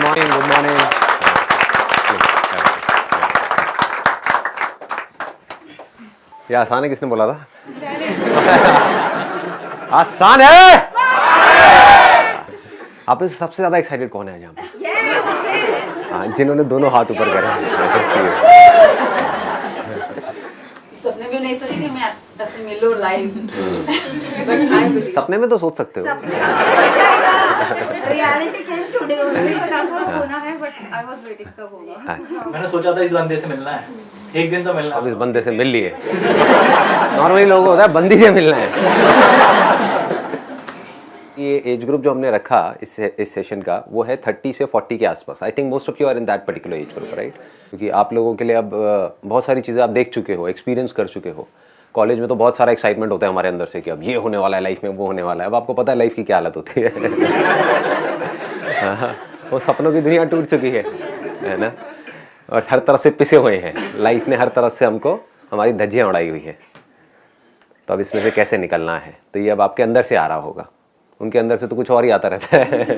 Morning, good morning. ये आसान है, किसने बोला था? आसान है। आप में से सबसे ज्यादा एक्साइटेड कौन है यहाँ पे? हाँ, जिन्होंने दोनों हाथ ऊपर करे। सपने में नहीं सोची कि मैं आपसे मिलूं लाइव। सपने में तो सोच सकते हो। रियलिटी केम टुडे मुझे पता था होना है, बट आई वाज वेटिंग कब होगा। मैंने सोचा था इस बंदे से मिलना है, एक दिन तो मिलना। अब इस बंदे से मिल लिए। नॉर्मली लोगों को होता है बंदी से मिलना है। ये एज ग्रुप जो हमने रखा इस सेशन का, वो है 30 से 40 के आसपास। I think most of you are in that particular age group, right? क्योंकि आप लोगों के लिए अब बहुत सारी चीज़ें आप देख चुके हो, एक्सपीरियंस कर चुके हो। कॉलेज में तो बहुत सारा एक्साइटमेंट होता है हमारे अंदर से कि अब ये होने वाला है लाइफ में, वो होने वाला है। अब आपको पता है लाइफ की क्या हालत होती है। वो सपनों की दुनिया टूट चुकी है ना, और हर तरफ से पिसे हुए हैं। लाइफ ने हर तरफ से हमको हमारी धज्जियाँ उड़ाई हुई हैं। तो अब इसमें से कैसे निकलना है, तो ये अब आपके अंदर से आ रहा होगा। उनके अंदर से तो कुछ और ही आता रहता है।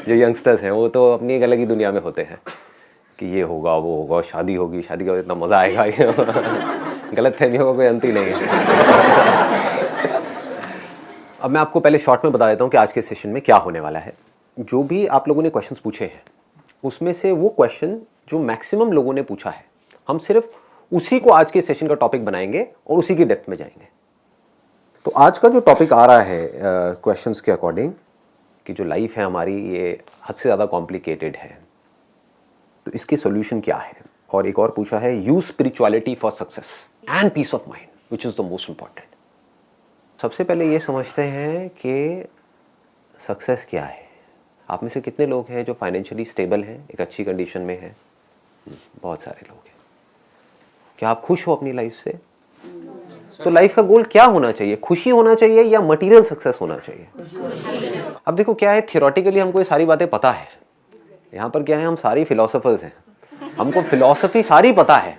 जो यंगस्टर्स हैं वो तो अपनी एक अलग ही दुनिया में होते हैं कि ये होगा, वो होगा, शादी होगी, शादी का इतना मज़ा आएगा। गलत फहमियों का कोई अंत ही नहीं है। अब मैं आपको पहले शॉर्ट में बता देता हूँ कि आज के सेशन में क्या होने वाला है। जो भी आप लोगों ने क्वेश्चंस पूछे हैं, उसमें से वो क्वेश्चन जो मैक्सिमम लोगों ने पूछा है, हम सिर्फ उसी को आज के सेशन का टॉपिक बनाएंगे और उसी की डेप्थ में जाएंगे। तो आज का जो टॉपिक आ रहा है क्वेश्चंस के अकॉर्डिंग, कि जो लाइफ है हमारी ये हद से ज़्यादा कॉम्प्लिकेटेड है, तो इसके सॉल्यूशन क्या है। और एक और पूछा है, use spirituality for success and peace of mind which is the most important. सबसे पहले ये समझते हैं कि सक्सेस क्या है। आप में से कितने लोग हैं जो फाइनेंशियली स्टेबल हैं, एक अच्छी कंडीशन में हैं? बहुत सारे लोग हैं। क्या आप खुश हो अपनी लाइफ से? तो लाइफ का गोल क्या होना चाहिए? खुशी होना चाहिए या मटेरियल सक्सेस होना चाहिए? अब देखो क्या है, थियोरेटिकली हमको ये सारी बातें पता है। यहाँ पर क्या है, हम सारी फिलोसोफर्स हैं, हमको फिलॉसफी सारी पता है।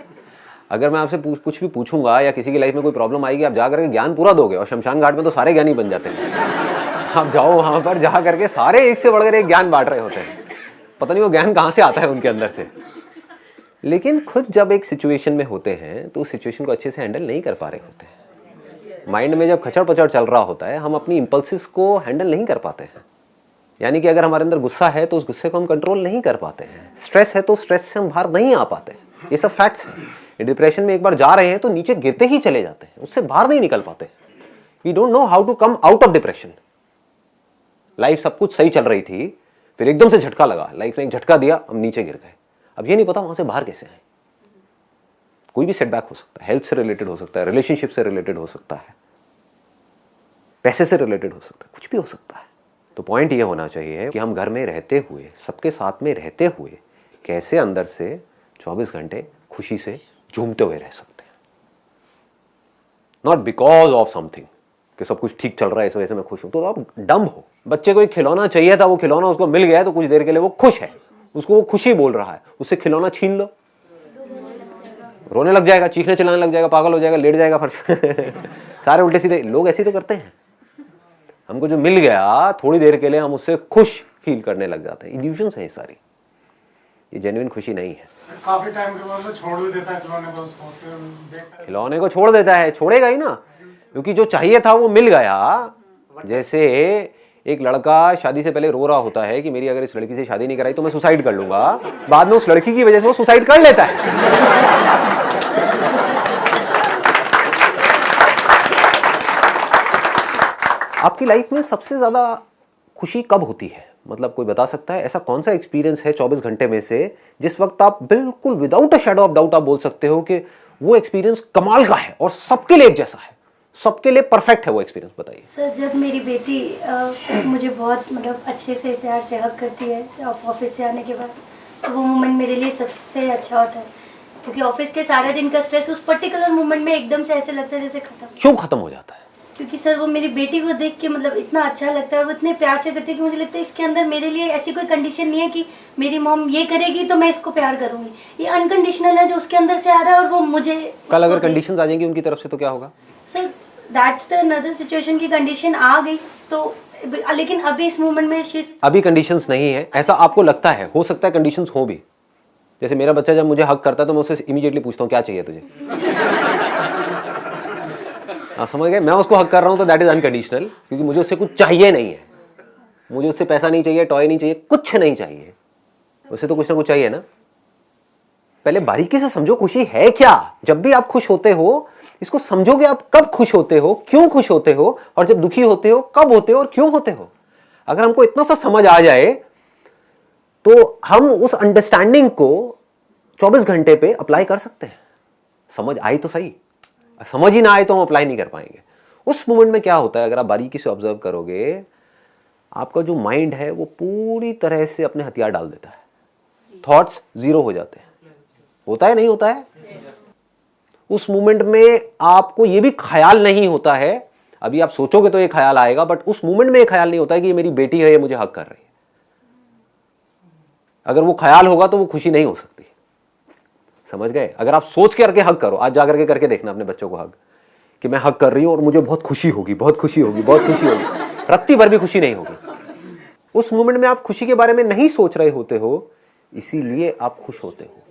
अगर मैं आपसे कुछ भी पूछूंगा या किसी की लाइफ में कोई प्रॉब्लम आएगी, आप जा करके ज्ञान पूरा दोगे। और शमशान घाट में तो सारे ज्ञानी बन जाते हैं। आप जाओ वहाँ पर, जा करके सारे एक से बढ़कर एक ज्ञान बांट रहे होते हैं। पता नहीं वो ज्ञान कहाँ से आता है उनके अंदर से। लेकिन खुद जब एक सिचुएशन में होते हैं तो उस सिचुएशन को अच्छे से हैंडल नहीं कर पा रहे होते हैं। माइंड में जब खचड़ पचड़ चल रहा होता है, हम अपनी इम्पल्सिस को हैंडल नहीं कर पाते हैं। यानी कि अगर हमारे अंदर गुस्सा है तो उस गुस्से को हम कंट्रोल नहीं कर पाते हैं। स्ट्रेस है तो स्ट्रेस से हम बाहर नहीं आ पाते हैं। ये सब फैक्ट्स हैं। डिप्रेशन में एक बार जा रहे हैं तो नीचे गिरते ही चले जाते हैं, उससे बाहर नहीं निकल पाते। We don't know how to come out of depression. Life सब कुछ सही चल रही थी, फिर एकदम से झटका लगा, लाइफ ने एक झटका दिया, हम नीचे गिर गए। अब ये नहीं पता वहां से बाहर कैसे आए। कोई भी सेटबैक हो सकता है, हेल्थ से रिलेटेड हो सकता है, रिलेशनशिप से रिलेटेड हो सकता है, पैसे से रिलेटेड हो सकता है, कुछ भी हो सकता है। तो पॉइंट ये होना चाहिए कि हम घर में रहते हुए, सबके साथ में रहते हुए, कैसे अंदर से 24 घंटे खुशी से झूमते हुए रह सकते हैं। नॉट बिकॉज ऑफ समथिंग कि सब कुछ ठीक चल रहा है इस वजह से मैं खुश हूं। तो आप डम्ब हो। बच्चे को एक खिलौना चाहिए था, वो खिलौना उसको मिल गया तो कुछ देर के लिए वो खुश है, उसको वो खुशी बोल रहा है। उससे खिलौना छीन लो, रोने लग जाएगा, चीखने चिल्लाने लग जाएगा, पागल हो जाएगा, लेट जाएगा फर्श पे। सारे उल्टे सीधे लोग ऐसे तो करते हैं। हमको जो मिल गया थोड़ी देर के लिए हम उससे खुश फील करने लग जाते हैं। इल्यूजन्स है ये सारी, ये जेन्युइन खुशी नहीं है। काफी टाइम के बाद छोड़ भी देता है खिलौने को छोड़ देता है, छोड़ेगा ही ना, क्योंकि जो चाहिए था वो मिल गया। जैसे एक लड़का शादी से पहले रो रहा होता है कि मेरी अगर इस लड़की से शादी नहीं कराई तो मैं सुसाइड कर लूंगा, बाद में उस लड़की की वजह से वो सुसाइड कर लेता है। आपकी लाइफ में सबसे ज्यादा खुशी कब होती है? मतलब कोई बता सकता है ऐसा कौन सा एक्सपीरियंस है 24 घंटे में से जिस वक्त आप बिल्कुल without a shadow of doubt आप बोल सकते हो कि वो एक्सपीरियंस कमाल का है और सबके लिए एक जैसा है, सबके लिए परफेक्ट है वो एक्सपीरियंस? बताइए सर। जब मेरी बेटी मुझे बहुत मतलब अच्छे से प्यार से हक करती है ऑफिस से आने के बाद, तो वो मोमेंट मेरे लिए सबसे अच्छा होता है। क्योंकि ऑफिस के सारे दिन का स्ट्रेस उस पर्टिकुलर मोमेंट में एकदम से ऐसे लगता है जैसे खत्म। क्यों खत्म हो जाता है? क्योंकि सर वो मेरी बेटी को देख के मतलब इतना अच्छा लगता है और वो इतने प्यार से करती है कि मुझे लगता है इसके अंदर मेरे लिए ऐसी कोई कंडीशन नहीं है कि मेरी मॉम ये करेगी तो मैं इसको प्यार करूंगी। ये अनकंडीशनल है जो उसके अंदर से आ रहा है और वो मुझे कल अगर कंडीशंस आ जाएंगी उनकी तरफ से तो क्या होगा? Sir that's the another situation की कंडीशन आ गई तो लेकिन अभी इस मोमेंट में अभी कंडीशंस नहीं है, ऐसा आपको लगता है, हो सकता है कंडीशंस हो भी। जैसे मेरा बच्चा जब मुझे हक करता है तो मैं उससे इमीडिएटली पूछता हूँ क्या चाहिए तुझे। आप समझ गए, मैं उसको हक कर रहा हूँ तो दैट इज अनकंडीशनल, क्योंकि मुझे उससे कुछ चाहिए नहीं है, मुझे उससे पैसा नहीं चाहिए, टॉय नहीं चाहिए, कुछ नहीं चाहिए, उससे तो कुछ ना कुछ चाहिए ना। पहले बारीकी से समझो खुशी है क्या। जब भी आप खुश होते हो इसको समझोगे, आप कब खुश होते हो, क्यों खुश होते हो, और जब दुखी होते हो कब होते हो और क्यों होते हो। अगर हमको इतना सा समझ आ जाए तो हम उस अंडरस्टैंडिंग को 24 घंटे पे अप्लाई कर सकते हैं। समझ आई तो सही, समझ ही ना आए तो हम अप्लाई नहीं कर पाएंगे। उस मोमेंट में क्या होता है, अगर आप बारीकी से ऑब्जर्व करोगे, आपका जो माइंड है वो पूरी तरह से अपने हथियार डाल देता है, थॉट्स जीरो हो जाते हैं। होता है नहीं होता है? उस मोमेंट में आपको ये भी ख्याल नहीं होता है, अभी आप सोचोगे तो ये ख्याल आएगा, बट उस मोमेंट में ये ख्याल नहीं होता है कि ये मेरी बेटी है, ये मुझे हक कर रही है। अगर वो ख्याल होगा तो वो खुशी नहीं हो सकती। समझ गए? अगर आप सोच के करके हक करो, आज जाकर के करके देखना अपने बच्चों को हक, कि मैं हक कर रही हूं और मुझे बहुत खुशी होगी, बहुत खुशी होगी, बहुत खुशी होगी, रत्ती भर भी खुशी नहीं होगी। उस मोमेंट में आप खुशी के बारे में नहीं सोच रहे होते हो, इसीलिए आप खुश होते हो।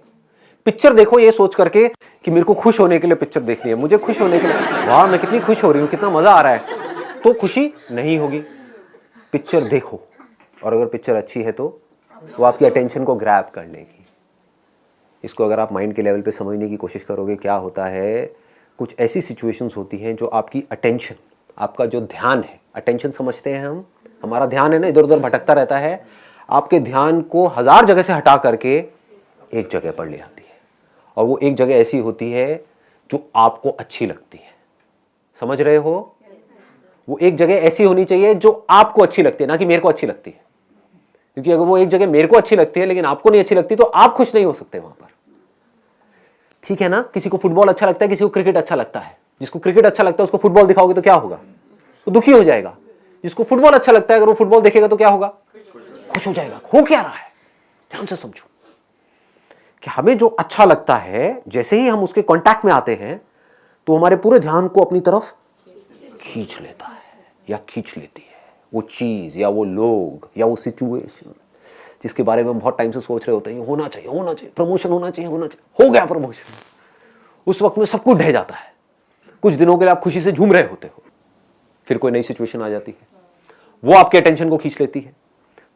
पिक्चर देखो ये सोच करके कि मेरे को खुश होने के लिए पिक्चर देखनी है, मुझे खुश होने के लिए, वाह मैं कितनी खुश हो रही हूं, कितना मजा आ रहा है, तो खुशी नहीं होगी। पिक्चर देखो, और अगर पिक्चर अच्छी है तो वो आपकी अटेंशन को ग्रैब कर लेगी। इसको अगर आप माइंड के लेवल पे समझने की कोशिश करोगे, क्या होता है, कुछ ऐसी सिचुएशंस होती हैं जो आपकी अटेंशन, आपका जो ध्यान है, अटेंशन समझते हैं हम, हमारा ध्यान है ना इधर उधर भटकता रहता है, आपके ध्यान को 1000 जगह से हटा करके एक जगह पर ले आती है, और वो एक जगह ऐसी होती है जो आपको अच्छी लगती है। समझ रहे हो? वो एक जगह ऐसी होनी चाहिए जो आपको अच्छी लगती है, ना कि मेरे को अच्छी लगती है। क्योंकि अगर वो एक जगह मेरे को अच्छी लगती है लेकिन आपको नहीं अच्छी लगती तो आप खुश नहीं हो सकते वहां पर। ठीक है ना? किसी को फुटबॉल अच्छा लगता है, किसी को क्रिकेट अच्छा लगता है। जिसको क्रिकेट अच्छा लगता है उसको फुटबॉल दिखाओगे तो क्या होगा? वो दुखी हो जाएगा। जिसको फुटबॉल अच्छा लगता है अगर वो फुटबॉल देखेगा तो क्या होगा? खुश हो जाएगा। हो क्या रहा है, ध्यान से समझो कि हमें जो अच्छा लगता है, जैसे ही हम उसके कांटेक्ट में आते हैं तो हमारे पूरे ध्यान को अपनी तरफ खींच लेता है या खींच लेती है। वो चीज या वो लोग या वो सिचुएशन जिसके बारे में हम बहुत टाइम से सोच रहे होते हैं, होना चाहिए, होना चाहिए, प्रमोशन होना चाहिए, होना चाहिए, हो गया प्रमोशन, उस वक्त में सब कुछ ढह जाता है। कुछ दिनों के लिए आप खुशी से झूम रहे होते हो, फिर कोई नई सिचुएशन आ जाती है, वो आपके अटेंशन को खींच लेती है।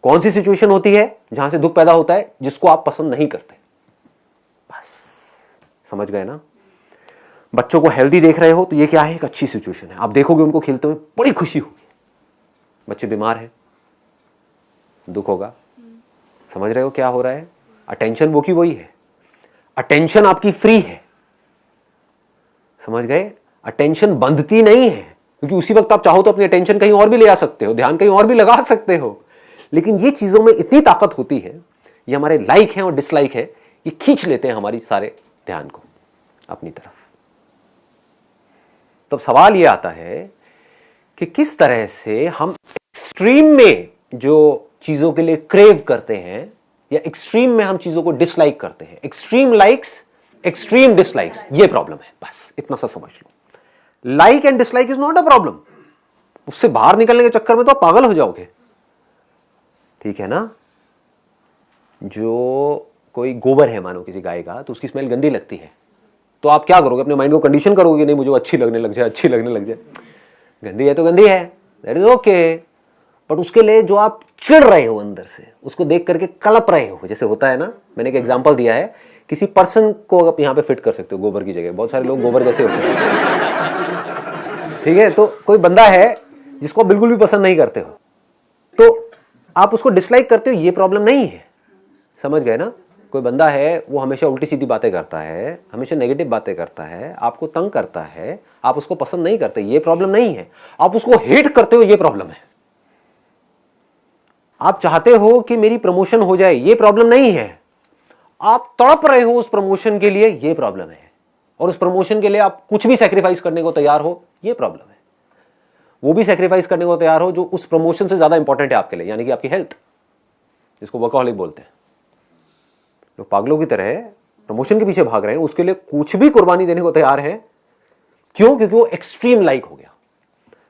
कौन सी सिचुएशन होती है? जहां से दुख पैदा होता है, जिसको आप पसंद नहीं करते। बस समझ गए ना? बच्चों को हेल्दी देख रहे हो तो ये क्या है? एक अच्छी सिचुएशन है। आप देखोगे उनको खेलते हुए, बड़ी खुशी होगी। बच्चे बीमार है, दुख होगा। समझ रहे हो क्या हो रहा है? अटेंशन वो की वही है। अटेंशन आपकी फ्री है। समझ गए? अटेंशन बंधती नहीं है, क्योंकि उसी वक्त आप चाहो तो अपनी अटेंशन कहीं और भी ले आ सकते हो, ध्यान कहीं और भी लगा सकते हो। लेकिन ये चीजों में इतनी ताकत होती है, ये हमारे लाइक है और डिसलाइक है, ये खींच लेते हैं हमारी सारे ध्यान को अपनी तरफ। तब सवाल ये आता है कि किस तरह से हम एक्सट्रीम में जो चीजों के लिए क्रेव करते हैं या एक्सट्रीम में हम चीजों को डिसलाइक करते हैं। एक्सट्रीम लाइक्स, एक्सट्रीम डिसलाइक्स, ये प्रॉब्लम है। बस इतना सा समझ लो। Like and dislike is not a problem. उससे बाहर निकलने के चक्कर में तो आप पागल हो जाओगे। ठीक है ना? जो कोई गोबर है मानो किसी गाय का, तो उसकी स्मेल गंदी लगती है, तो आप क्या करोगे? अपने माइंड को कंडीशन करोगे, नहीं मुझे अच्छी लगने लग जाए, अच्छी लगने लग जाए। गंदी है तो गंदी है, दैट इज ओके। बट उसके लिए जो आप चिढ़ रहे हो अंदर से, उसको देख करके कलप रहे हो, जैसे होता है ना, मैंने एक एग्जांपल दिया है, किसी पर्सन को आप यहां पे फिट कर सकते हो गोबर की जगह। बहुत सारे लोग गोबर जैसे होते हैं। ठीक है? तो कोई बंदा है जिसको आप बिल्कुल भी पसंद नहीं करते हो, तो आप उसको डिसलाइक करते हो, ये प्रॉब्लम नहीं है। समझ गए ना? कोई बंदा है वो हमेशा उल्टी सीधी बातें करता है, हमेशा नेगेटिव बातें करता है, आपको तंग करता है, आप उसको पसंद नहीं करते, ये प्रॉब्लम नहीं है। आप उसको हेट करते हो, ये प्रॉब्लम है। आप चाहते हो कि मेरी प्रमोशन हो जाए, ये प्रॉब्लम नहीं है। आप तड़प रहे हो उस प्रमोशन के लिए, ये प्रॉब्लम है। और उस प्रमोशन के लिए आप कुछ भी सैक्रिफाइस करने को तैयार हो, ये प्रॉब्लम है। वो भी सैक्रिफाइस करने को तैयार हो जो उस प्रमोशन से ज्यादा इंपॉर्टेंट है आपके लिए, यानी कि आपकी हेल्थ, जिसको वर्कहॉलिक बोलते हैं। लोग पागलों की तरह प्रमोशन के पीछे भाग रहे हैं, उसके लिए कुछ भी कुर्बानी देने को तैयार है। क्यों? क्योंकि वो एक्सट्रीम लाइक हो गया।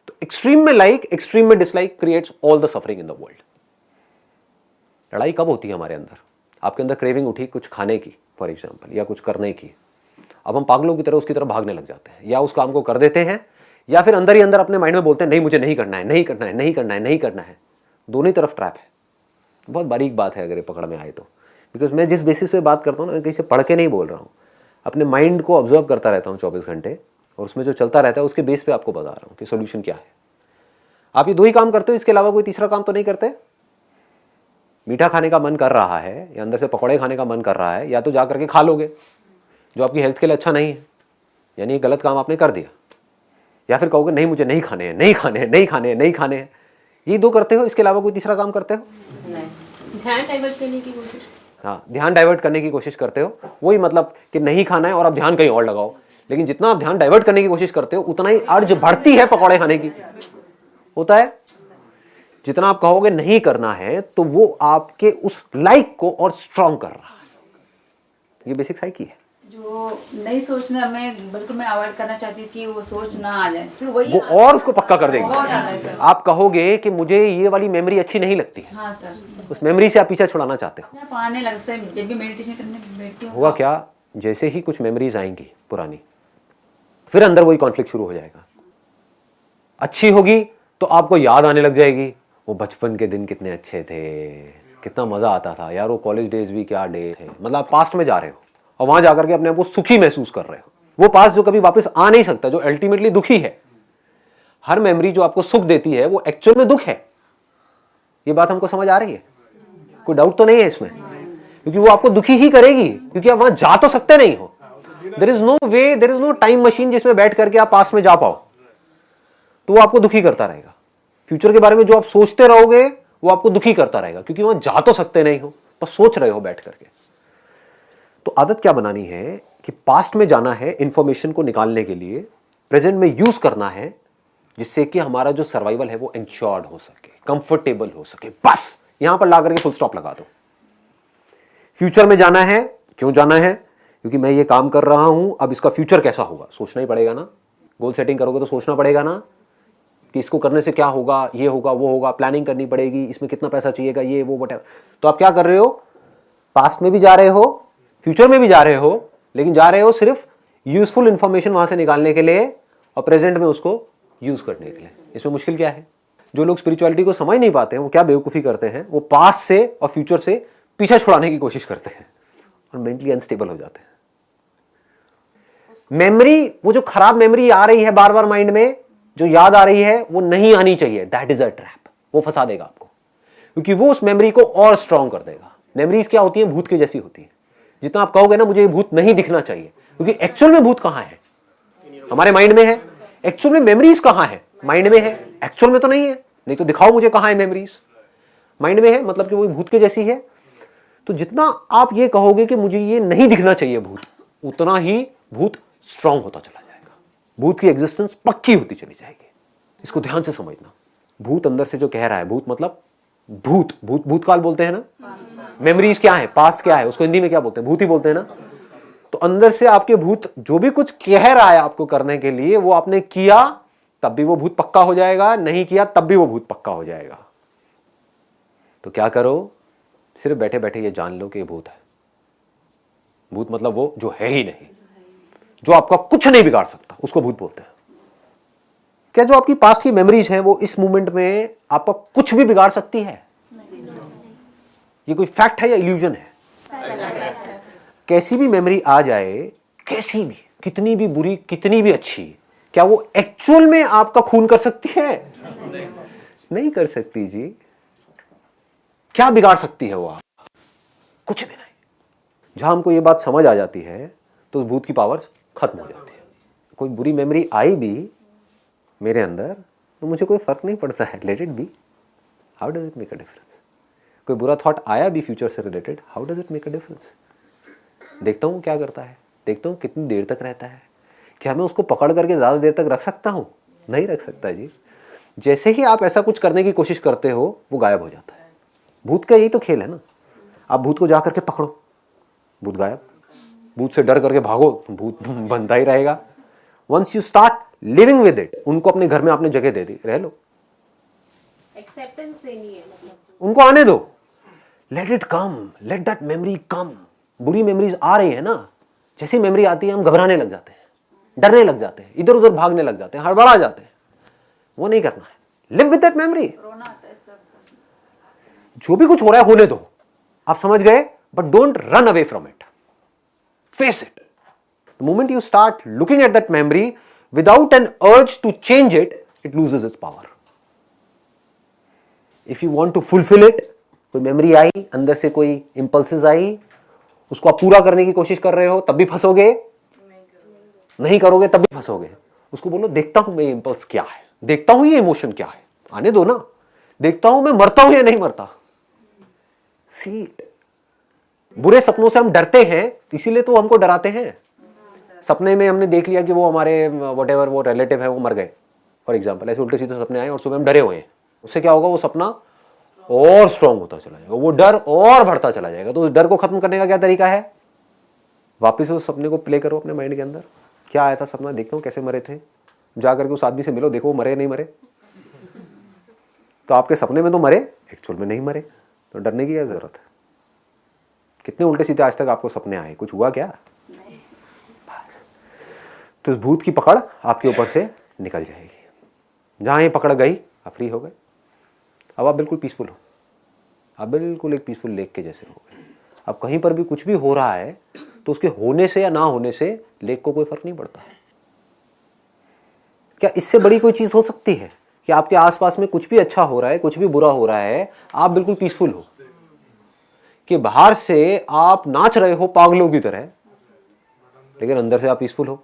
तो एक्सट्रीम में लाइक, एक्सट्रीम में dislike creates all the suffering in the world. लड़ाई कब होती है हमारे अंदर? आपके अंदर क्रेविंग उठी कुछ खाने की फॉर एग्जाम्पल, या कुछ करने की, अब हम पागलों की तरह उसकी तरफ भागने लग जाते हैं, या उस काम को कर देते हैं, या फिर अंदर ही अंदर अपने माइंड में बोलते हैं नहीं मुझे नहीं करना है, नहीं करना है, नहीं करना है, नहीं करना है। दोनों ही तरफ ट्रैप है। बहुत बारीक बात है अगर ये पकड़ में आए तो, बिकॉज मैं जिस बेसिस पे बात करता हूँ ना, मैं कहीं से पढ़ के नहीं बोल रहा हूँ, अपने माइंड को ऑब्जर्व करता रहता हूँ 24 घंटे, और उसमें जो चलता रहता है उसके बेस पे आपको बता रहा हूँ कि सोल्यूशन क्या है। आप ये दो ही काम करते हो, इसके अलावा कोई तीसरा काम तो नहीं करते? मीठा खाने का मन कर रहा है या अंदर से पकौड़े खाने का मन कर रहा है, या तो जा करके खा लोगे जो आपकी हेल्थ के लिए अच्छा नहीं है, यानी ये गलत काम आपने कर दिया, या फिर कहोगे नहीं मुझे नहीं खाने हैं, नहीं खाने हैं, नहीं खाने हैं, नहीं खाने हैं। ये दो करते हो, इसके अलावा कोई तीसरा काम करते हो? ध्यान डाइवर्ट करने की कोशिश। हाँ, ध्यान डाइवर्ट करने की कोशिश करते हो। वही मतलब कि नहीं खाना है और आप ध्यान कहीं और लगाओ, लेकिन जितना आप ध्यान डाइवर्ट करने की कोशिश करते हो उतना ही अर्ज बढ़ती है पकौड़े खाने की। होता है जितना आप कहोगे नहीं करना है तो वो आपके उस लाइक को और स्ट्रॉन्ग कर रहा है। ये बेसिक साइकी है। जो नहीं सोचना, मैं बिल्कुल मैं अवॉइड करना चाहती हूँ कि वो सोच ना आ जाए, फिर वही वो और उसको पक्का कर बहुत आता है देंगे। सर। आप कहोगे कि मुझे ये वाली मेमोरी अच्छी नहीं लगती है, हाँ सर, उस मेमोरी से आप पीछे छुड़ाना चाहते हो। मैं पढ़ने लगता है जब भी मेडिटेशन करने बैठती हूँ। हुआ क्या, जैसे ही कुछ मेमोरीज आएंगी पुरानी, फिर अंदर वही कॉन्फ्लिक्ट शुरू हो जाएगा। अच्छी होगी तो आपको याद आने लग जाएगी, वो बचपन के दिन कितने अच्छे थे, कितना मजा आता था यार, वो कॉलेज डेज भी क्या डे थे। मतलब आप पास्ट में जा रहे हो और वहां जाकर के अपने आप को सुखी महसूस कर रहे हो। वो पास्ट जो कभी वापस आ नहीं सकता, जो अल्टीमेटली दुखी है। हर मेमोरी जो आपको सुख देती है वो एक्चुअल में दुख है। ये बात हमको समझ आ रही है? कोई डाउट तो नहीं है इसमें? क्योंकि वो आपको दुखी ही करेगी, क्योंकि आप वहां जा तो सकते नहीं हो। There is no way, there is no time machine जिसमें बैठ करके आप पास्ट में जा पाओ, तो वो आपको दुखी करता रहेगा। फ्यूचर के बारे में जो आप सोचते रहोगे वो आपको दुखी करता रहेगा, क्योंकि वहां जा तो सकते नहीं हो, बस सोच रहे हो बैठ करके। तो आदत क्या बनानी है कि पास्ट में जाना है इंफॉर्मेशन को निकालने के लिए, प्रेजेंट में यूज करना है, जिससे कि हमारा जो सर्वाइवल है वो इंश्योर्ड हो सके, कंफर्टेबल हो सके। बस यहां पर ला करके फुल स्टॉप लगा दो। फ्यूचर में जाना है, क्यों जाना है? क्योंकि मैं ये काम कर रहा हूं, अब इसका फ्यूचर कैसा होगा सोचना ही पड़ेगा ना। गोल सेटिंग करोगे तो सोचना पड़ेगा ना कि इसको करने से क्या होगा, ये होगा, वो होगा, प्लानिंग करनी पड़ेगी, इसमें कितना पैसा चाहिएगा, ये वो वट। तो आप क्या कर रहे हो? पास्ट में भी जा रहे हो, फ्यूचर में भी जा रहे हो, लेकिन जा रहे हो सिर्फ यूजफुल इंफॉर्मेशन वहां से निकालने के लिए और प्रेजेंट में उसको यूज करने के लिए। इसमें मुश्किल क्या है? जो लोग स्पिरिचुअलिटी को समझ नहीं पाते हैं वो क्या बेवकूफ़ी करते हैं, वो पास्ट से और फ्यूचर से पीछा छुड़ाने की कोशिश करते हैं और मेंटली अनस्टेबल हो जाते हैं। मेमोरी, वो जो खराब मेमोरी आ रही है बार बार माइंड में, जो याद आ रही है, वो नहीं आनी चाहिए। That is a trap. वो फंसा देगा आपको, क्योंकि वो उस मेमोरी को और स्ट्रॉन्ग कर देगा। मेमोरीज क्या होती है? भूत के जैसी होती है। जितना आप कहोगे ना मुझे ये भूत नहीं दिखना चाहिए, क्योंकि एक्चुअल में भूत कहां है? हमारे माइंड में है। एक्चुअल में मेमोरीज कहां है? माइंड में है। एक्चुअल में तो नहीं है, नहीं तो दिखाओ मुझे कहां है मेमोरीज। माइंड में है, मतलब कि वो भूत के जैसी है। तो जितना आप ये कहोगे कि मुझे ये नहीं दिखना चाहिए भूत, उतना ही भूत स्ट्रांग होता चला जाएगा। भूत की एग्जिस्टेंस पक्की होती चली जाएगी। इसको ध्यान से समझना। भूत अंदर से जो कह रहा है, भूत मतलब भूत, भूत भूतकाल बोलते हैं ना। मेमोरीज क्या है? पास्ट क्या है? उसको हिंदी में क्या बोलते हैं? भूत ही बोलते हैं ना। तो अंदर से आपके भूत जो भी कुछ कह रहा है आपको करने के लिए, वो आपने किया तब भी वो भूत पक्का हो जाएगा, नहीं किया तब भी वो भूत पक्का हो जाएगा। तो क्या करो? सिर्फ बैठे बैठे ये जान लो कि ये भूत है। भूत मतलब वो जो है ही नहीं, जो आपका कुछ नहीं बिगाड़ सकता, उसको भूत बोलते हैं। क्या जो आपकी पास्ट की मेमोरीज हैं वो इस मोमेंट में आपका कुछ भी बिगाड़ सकती है? ये कोई फैक्ट है या इल्यूजन है? कैसी भी मेमोरी आ जाए, कैसी भी, कितनी भी बुरी, कितनी भी अच्छी, क्या वो एक्चुअल में आपका खून कर सकती है? नहीं कर सकती जी। क्या बिगाड़ सकती है वो आप? कुछ भी नहीं। जहां हमको ये बात समझ आ जाती है तो उस भूत की पावर्स खत्म हो जाती है। कोई बुरी मेमोरी आई भी मेरे अंदर तो मुझे कोई फर्क नहीं पड़ता है, let it be. How does it make a difference? कोई बुरा थॉट आया भी फ्यूचर से related, how does it make a difference? देखता हूँ क्या करता है, देखता हूँ कितनी देर तक रहता है। क्या मैं उसको पकड़ करके ज़्यादा देर तक रख सकता हूँ? नहीं रख सकता जी। जैसे ही आप ऐसा कुछ करने की कोशिश करते हो वो गायब हो जाता है। भूत का यही तो खेल है ना। आप भूत को जा करके पकड़ो, भूत गायब। भूत से डर करके भागो, भूत बनता ही रहेगा। Once you start living with it, उनको अपने घर में आपने जगह दे दी, रह लो, एक्सेप्टेंस देनी है मतलब। उनको आने दो, let it come, let that memory come. बुरी मेमोरीज आ रही है ना, जैसी मेमोरी आती है हम घबराने लग जाते हैं, डरने लग जाते हैं, इधर उधर भागने लग जाते हैं, हड़बड़ा जाते हैं। वो नहीं करना है, लिव विद दैट मेमोरी। रोना आता है सब। जो भी कुछ हो रहा है होने दो, आप समझ गए, but don't run away from it, face it. The moment you start looking at that memory without an urge to change it, it loses its power. If you want to fulfil it, कोई memory आई, अंदर से कोई impulses आई, उसको आप पूरा करने की कोशिश कर रहे हो, तब भी फंसोगे, नहीं करोगे तब भी फंसोगे। उसको बोलो देखता हूं मैं ये इंपल्स क्या है, देखता हूं ये इमोशन क्या है, आने दो ना, देखता हूं मैं मरता हूं या नहीं मरता। सी, बुरे सपनों से हम डरते हैं, इसीलिए तो हमको डराते हैं। सपने में हमने देख लिया कि वो हमारे व्हाटएवर वो रिलेटिव है वो मर गए, फॉर एग्जांपल, ऐसे उल्टे सीधे सपने आए और सुबह हम डरे हुए हैं, उससे क्या होगा, वो सपना और स्ट्रांग होता चला जाएगा, वो डर और बढ़ता चला जाएगा। तो उस डर को खत्म करने का क्या तरीका है, वापस उस सपने को प्ले करो अपने माइंड के अंदर, क्या आया था सपना, देखता हूँ कैसे मरे थे, जा करके उस आदमी से मिलो, देखो वो मरे नहीं मरे। तो आपके सपने में तो मरे, एक्चुअल में नहीं मरे, तो डरने की क्या जरूरत है। कितने उल्टे सीधे आज तक आपको सपने आए, कुछ हुआ क्या, बस। तो इस भूत की पकड़ आपके ऊपर से निकल जाएगी, जहां ये पकड़ गई आप फ्री हो गए। अब आप बिल्कुल पीसफुल हो, आप बिल्कुल एक पीसफुल लेक के जैसे हो गए। अब कहीं पर भी कुछ भी हो रहा है तो उसके होने से या ना होने से लेक को कोई फर्क नहीं पड़ता है। क्या इससे बड़ी कोई चीज हो सकती है कि आपके आसपास में कुछ भी अच्छा हो रहा है, कुछ भी बुरा हो रहा है, आप बिल्कुल पीसफुल हो, कि बाहर से आप नाच रहे हो पागलों की तरह, लेकिन अंदर से आप पीसफुल हो।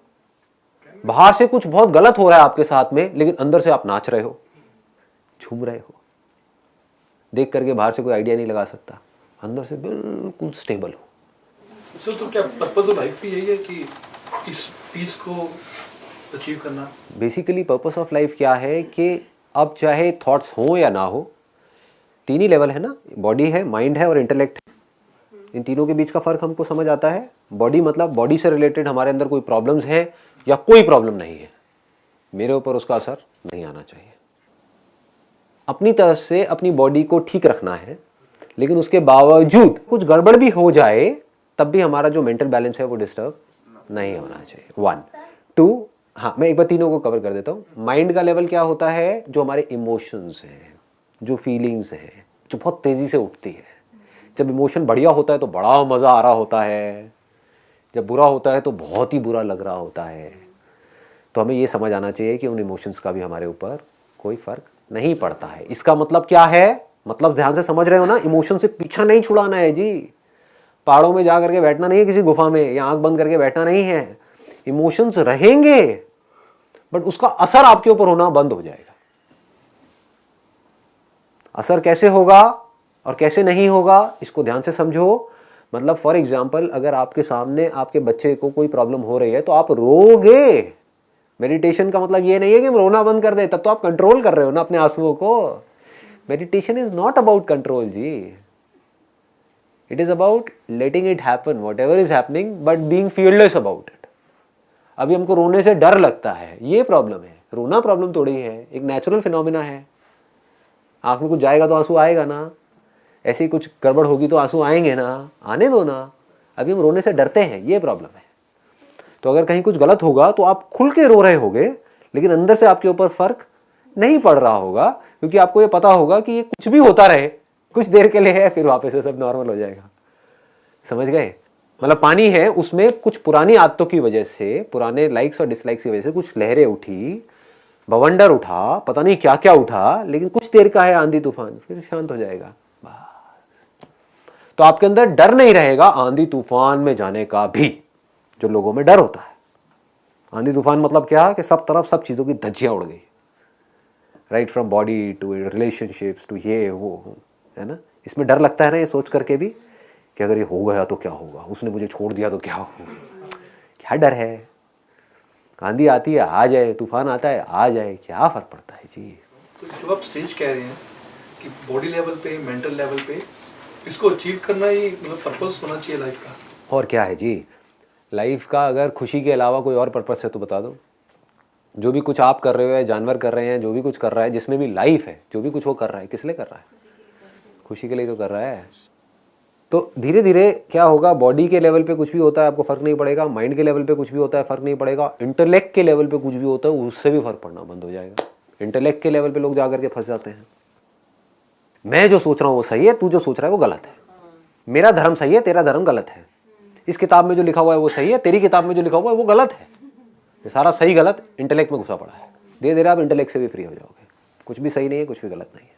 बाहर से कुछ बहुत गलत हो रहा है आपके साथ में, लेकिन अंदर से आप नाच रहे हो, झूम रहे हो। देख करके बाहर से कोई आइडिया नहीं लगा सकता, अंदर से बिल्कुल स्टेबल हो। तो क्या पर्पस ऑफ लाइफ भी यही है कि इस पीस को अचीव करना? बेसिकली पर्पस ऑफ लाइफ क्या है कि अब चाहे थॉट्स हो या ना हो, तीन ही लेवल है ना, बॉडी है, माइंड है और इंटेलेक्ट है। इन तीनों के बीच का फर्क हमको समझ आता है। बॉडी मतलब बॉडी से रिलेटेड हमारे अंदर कोई प्रॉब्लम्स है या कोई प्रॉब्लम नहीं है, मेरे ऊपर उसका असर नहीं आना चाहिए। अपनी तरफ से अपनी बॉडी को ठीक रखना है, लेकिन उसके बावजूद कुछ गड़बड़ भी हो जाए तब भी हमारा जो मेंटल बैलेंस है वो डिस्टर्ब नहीं होना चाहिए। 1 2, हाँ मैं एक बार तीनों को कवर कर देता हूँ। माइंड का लेवल क्या होता है, जो हमारे इमोशंस हैं, जो फीलिंग्स हैं, जो बहुत तेजी से उठती है। जब इमोशन बढ़िया होता है तो बड़ा मजा आ रहा होता है, जब बुरा होता है तो बहुत ही बुरा लग रहा होता है। तो हमें ये समझ आना चाहिए कि उन इमोशंस का भी हमारे ऊपर कोई फर्क नहीं पड़ता है। इसका मतलब क्या है, मतलब ध्यान से समझ रहे हो ना, इमोशन से पीछा नहीं छुड़ाना है जी। पहाड़ों में जा करके बैठना नहीं है किसी गुफा में, या आंख बंद करके बैठना नहीं है। इमोशंस रहेंगे बट उसका असर आपके ऊपर होना बंद हो जाएगा। असर कैसे होगा और कैसे नहीं होगा इसको ध्यान से समझो। मतलब फॉर एग्जाम्पल, अगर आपके सामने आपके बच्चे को कोई प्रॉब्लम हो रही है तो आप रोगे। मेडिटेशन का मतलब ये नहीं है कि हम रोना बंद कर दे, तब तो आप कंट्रोल कर रहे हो ना अपने आंसुओं को। Meditation is not about control जी, it is about letting it happen whatever is happening, but being fearless about it. अभी हमको रोने से डर लगता है, ये प्रॉब्लम है। रोना प्रॉब्लम थोड़ी है, एक नेचुरल फिनोमिना है। आंख में कुछ जाएगा तो आंसू आएगा ना, ऐसे ही कुछ गड़बड़ होगी तो आंसू आएंगे ना, आने दो ना। अभी हम रोने से डरते हैं, ये प्रॉब्लम है। तो अगर कहीं कुछ गलत होगा तो आप खुल के रो रहे होगे, लेकिन अंदर से आपके ऊपर फर्क नहीं पड़ रहा होगा, क्योंकि आपको ये पता होगा कि ये कुछ भी होता रहे, कुछ देर के लिए है, फिर वापस से सब नॉर्मल हो जाएगा। समझ गए? मतलब पानी है, उसमें कुछ पुरानी आदतों की वजह से, पुराने लाइक्स और डिसलाइक्स की वजह से कुछ लहरें उठी, बवंडर उठा, पता नहीं क्या क्या उठा, लेकिन कुछ देर का है आंधी तूफान, फिर शांत हो जाएगा। तो आपके अंदर डर नहीं रहेगा आंधी तूफान में जाने का भी, जो लोगों में डर होता है। आंधी तूफान मतलब क्या, कि सब तरफ सब चीजों की धज्जियां उड़ गई, right from body to relationships to ये वो, है ना। इसमें डर लगता है ना, ये सोच करके भी कि अगर ये हो गया तो क्या होगा, उसने मुझे छोड़ दिया तो क्या होगा। क्या डर है? आंधी आती है आ जाए, तूफान आता है आ जाए, क्या फर्क पड़ता है जी। तो जो आप स्टेज कह रहे हैं कि बॉडी लेवल पे, मेंटल लेवल पे इसको अचीव करना ही मतलब पर्पस होना चाहिए लाइफ का। और क्या है जी, लाइफ का अगर खुशी के अलावा कोई और पर्पस है तो बता दो। जो भी कुछ आप कर रहे हो या जानवर कर रहे हैं, जो भी कुछ कर रहा है, जिसमें भी लाइफ है, जो भी कुछ वो कर रहा है, किस लिए कर रहा है? खुशी के लिए तो कर रहा है। तो धीरे धीरे क्या होगा, बॉडी के लेवल पे कुछ भी होता है आपको फ़र्क नहीं पड़ेगा, माइंड के लेवल पे कुछ भी होता है फ़र्क नहीं पड़ेगा, इंटेलेक्ट के लेवल पे कुछ भी होता है उससे भी फ़र्क पड़ना बंद हो जाएगा। इंटेलेक्ट के लेवल पे लोग जा करके फंस जाते हैं। मैं जो सोच रहा हूँ वो सही है, तू जो सोच रहा है वो गलत है। मेरा धर्म सही है, तेरा धर्म गलत है। इस किताब में जो लिखा हुआ है वो सही है, तेरी किताब में जो लिखा हुआ है वो गलत है। ये सारा सही गलत इंटेलेक्ट में घुसा पड़ा है। धीरे धीरे आप इंटेलेक्ट से भी फ्री हो जाओगे। कुछ भी सही नहीं है, कुछ भी गलत नहीं है।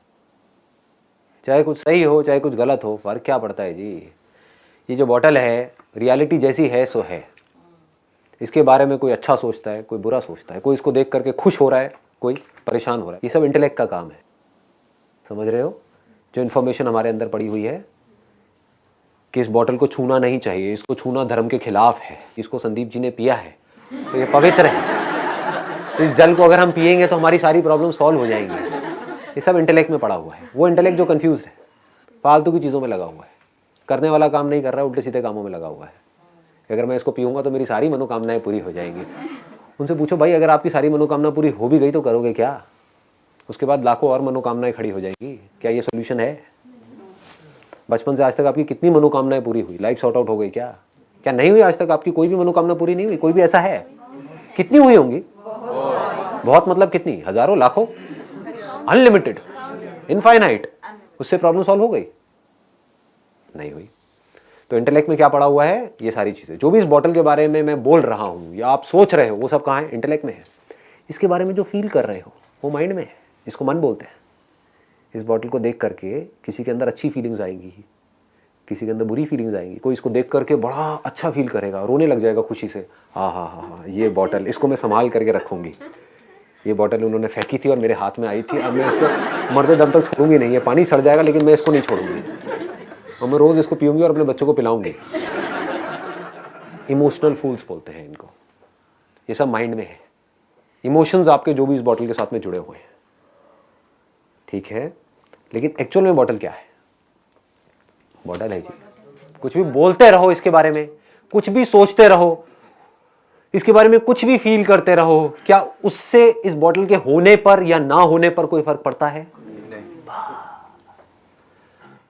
चाहे कुछ सही हो चाहे कुछ गलत हो, फर्क क्या पड़ता है जी। ये जो बॉटल है, रियलिटी जैसी है सो है। इसके बारे में कोई अच्छा सोचता है, कोई बुरा सोचता है, कोई इसको देख करके खुश हो रहा है, कोई परेशान हो रहा है। ये सब इंटेलेक्ट का काम है। समझ रहे हो? जो इन्फॉर्मेशन हमारे अंदर पड़ी हुई है कि इस बॉटल को छूना नहीं चाहिए, इसको छूना धर्म के खिलाफ है, इसको संदीप जी ने पिया है तो ये पवित्र है, इस जल को अगर हम पिएंगे तो हमारी सारी प्रॉब्लम सॉल्व हो जाएंगी। ये सब इंटेलेक्ट में पड़ा हुआ है। वो इंटेलेक्ट जो कंफ्यूज है, फालतू की चीज़ों में लगा हुआ है, करने वाला काम नहीं कर रहा है, उल्टे सीधे कामों में लगा हुआ है। अगर मैं इसको पीऊँगा तो मेरी सारी मनोकामनाएं पूरी हो जाएंगी। उनसे पूछो भाई, अगर आपकी सारी मनोकामना पूरी हो भी गई तो करोगे क्या? उसके बाद लाखों और मनोकामनाएं खड़ी हो जाएंगी। क्या ये सोल्यूशन है? बचपन से आज तक आपकी कितनी मनोकामनाएं पूरी हुई? लाइफ सॉर्ट आउट हो गई क्या? क्या नहीं हुई? आज तक आपकी कोई भी मनोकामना पूरी नहीं हुई? कोई भी ऐसा है? कितनी हुई होंगी? बहुत मतलब कितनी? हजारों, लाखों, अनलिमिटेड, इनफाइनाइट। उससे प्रॉब्लम सॉल्व हो गई? नहीं हुई। तो इंटेलेक्ट में क्या पड़ा हुआ है? ये सारी चीजें जो भी इस बॉटल के बारे में मैं बोल रहा हूं या आप सोच रहे हो, वो सब कहाँ है? इंटेलेक्ट में है। इसके बारे में जो फील कर रहे हो वो माइंड में है, इसको मन बोलते हैं। इस बॉटल को देख करके किसी के अंदर अच्छी फीलिंग्स आएंगी, किसी के अंदर बुरी फीलिंग्स आएंगी। कोई इसको देख करके बड़ा अच्छा फील करेगा, रोने लग जाएगा खुशी से, हाँ हाँ हाँ हाँ, ये बॉटल, इसको मैं संभाल करके रखूँगी। ये बॉटल उन्होंने फेंकी थी और मेरे हाथ में आई थी, अब मैं इसको मरते दम तक छोड़ूंगी नहीं। ये पानी सड़ जाएगा लेकिन मैं इसको नहीं छोड़ूंगी और मैं रोज़ इसको पीऊँगी और अपने बच्चों को पिलाऊंगी। इमोशनल फूल्स बोलते हैं इनको। ये सब माइंड में है। इमोशंस आपके जो भी इस बॉटल के साथ में जुड़े हुए हैं, ठीक है। लेकिन एक्चुअल में बॉटल क्या है? बॉटल है जी, कुछ भी बोलते रहो इसके बारे में, कुछ भी सोचते रहो इसके बारे में, कुछ भी फील करते रहो, क्या उससे इस बॉटल के होने पर या ना होने पर कोई फर्क पड़ता है? नहीं।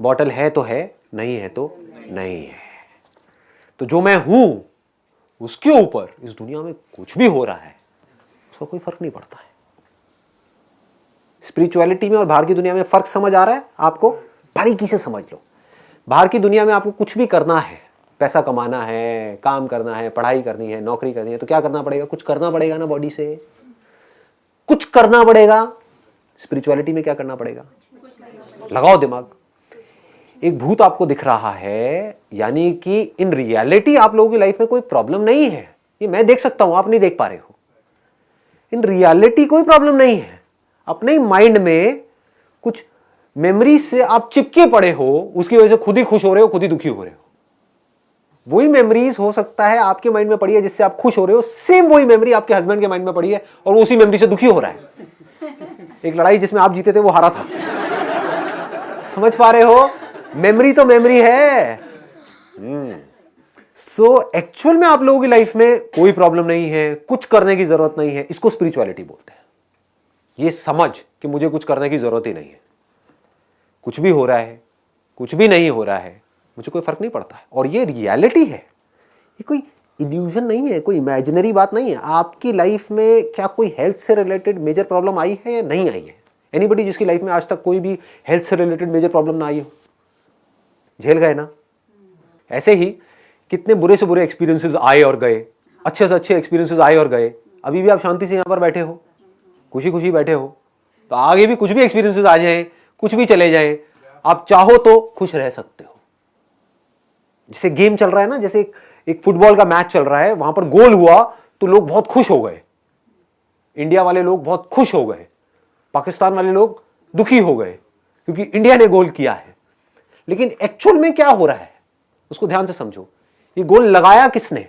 बॉटल है तो है, नहीं है तो नहीं है। तो जो मैं हूं उसके ऊपर इस दुनिया में कुछ भी हो रहा है उसका कोई फर्क नहीं पड़ता है। स्पिरिचुअलिटी में और बाहर की दुनिया में फर्क समझ आ रहा है आपको? बारीकी से समझ लो। बाहर की दुनिया में आपको कुछ भी करना है, पैसा कमाना है, काम करना है, पढ़ाई करनी है, नौकरी करनी है, तो क्या करना पड़ेगा? कुछ करना पड़ेगा ना, बॉडी से कुछ करना पड़ेगा। स्पिरिचुअलिटी में क्या करना पड़ेगा? लगाओ दिमाग। एक भूत आपको दिख रहा है, यानी कि इन रियलिटी आप लोगों की लाइफ में कोई प्रॉब्लम नहीं है। ये मैं देख सकता हूं, आप नहीं देख पा रहे हो। इन रियलिटी कोई प्रॉब्लम नहीं है। अपने माइंड में कुछ मेमोरी से आप चिपके पड़े हो, उसकी वजह से खुद ही खुश हो रहे हो, खुद ही दुखी हो रहे हो। वही मेमोरीज हो सकता है आपके माइंड में पड़ी है जिससे आप खुश हो रहे हो, सेम वही मेमोरी आपके हस्बैंड के माइंड में पड़ी है और वो उसी मेमोरी से दुखी हो रहा है। एक लड़ाई जिसमें आप जीते थे वो हारा था। समझ पा रहे हो? मेमोरी तो मेमोरी है। सो एक्चुअल में आप लोगों की लाइफ में कोई प्रॉब्लम नहीं है, कुछ करने की जरूरत नहीं है। इसको स्पिरिचुअलिटी बोलते हैं। ये समझ कि मुझे कुछ करने की जरूरत ही नहीं है, कुछ भी हो रहा है, कुछ भी नहीं हो रहा है, मुझे कोई फर्क नहीं पड़ता है। और ये रियलिटी है, ये कोई इल्यूजन नहीं है, कोई इमेजिनरी बात नहीं है। आपकी लाइफ में क्या कोई हेल्थ से रिलेटेड मेजर प्रॉब्लम आई है या नहीं आई है? एनीबडी जिसकी लाइफ में आज तक कोई भी हेल्थ से रिलेटेड मेजर प्रॉब्लम ना आई हो? झेल गए ना? ऐसे ही कितने बुरे से बुरे एक्सपीरियंसेस आए और गए, अच्छे से अच्छे एक्सपीरियंसेस आए और गए। अभी भी आप शांति से यहाँ पर बैठे हो, खुशी खुशी बैठे हो, तो आगे भी कुछ भी एक्सपीरियंसेस आ जाए, कुछ भी चले जाए, आप चाहो तो खुश रह सकते हो। जैसे गेम चल रहा है ना, जैसे एक फुटबॉल का मैच चल रहा है, वहां पर गोल हुआ तो लोग बहुत खुश हो गए। इंडिया वाले लोग बहुत खुश हो गए, पाकिस्तान वाले लोग दुखी हो गए क्योंकि इंडिया ने गोल किया है। लेकिन एक्चुअल में क्या हो रहा है उसको ध्यान से समझो। ये गोल लगाया किसने?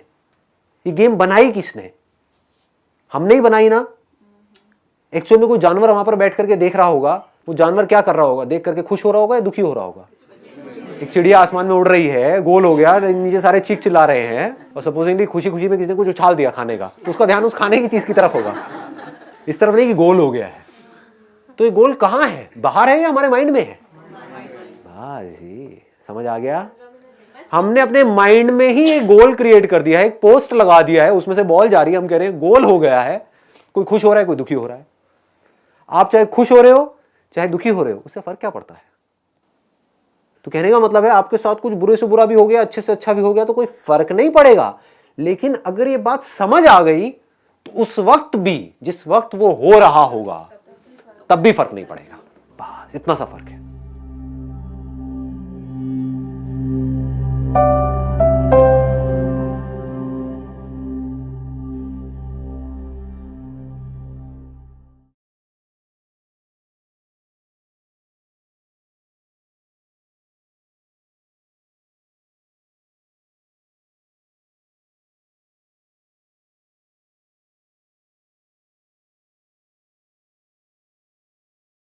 ये गेम बनाई किसने? हमने ही बनाई ना। एक्चुअल में कोई जानवर वहां पर बैठ करके देख रहा होगा, वो जानवर क्या कर रहा होगा? देख करके खुश हो रहा होगा या दुखी हो रहा होगा? एक चिड़िया आसमान में उड़ रही है, गोल हो गया, नीचे सारे चीख चिल्ला रहे हैं और सपोजिंगली खुशी खुशी में किसी ने कुछ उछाल दिया खाने का, तो उसका ध्यान उस खाने की चीज की तरफ होगा। इस तरफ नहीं कि गोल हो गया है। तो ये गोल कहाँ है, बाहर है या हमारे माइंड में है? बस जी, समझ आ गया। हमने अपने माइंड में ही एक गोल क्रिएट कर दिया है, एक पोस्ट लगा दिया है, उसमें से बॉल जा रही है, हम कह रहे हैं गोल हो गया है। कोई खुश हो रहा है, कोई दुखी हो रहा है। आप चाहे खुश हो रहे हो चाहे दुखी हो रहे हो, उससे फर्क क्या पड़ता है? तो कहने का मतलब है आपके साथ कुछ बुरे से बुरा भी हो गया, अच्छे से अच्छा भी हो गया, तो कोई फर्क नहीं पड़ेगा। लेकिन अगर ये बात समझ आ गई तो उस वक्त भी, जिस वक्त वो हो रहा होगा, तब भी फर्क नहीं पड़ेगा। बस इतना सा फर्क है।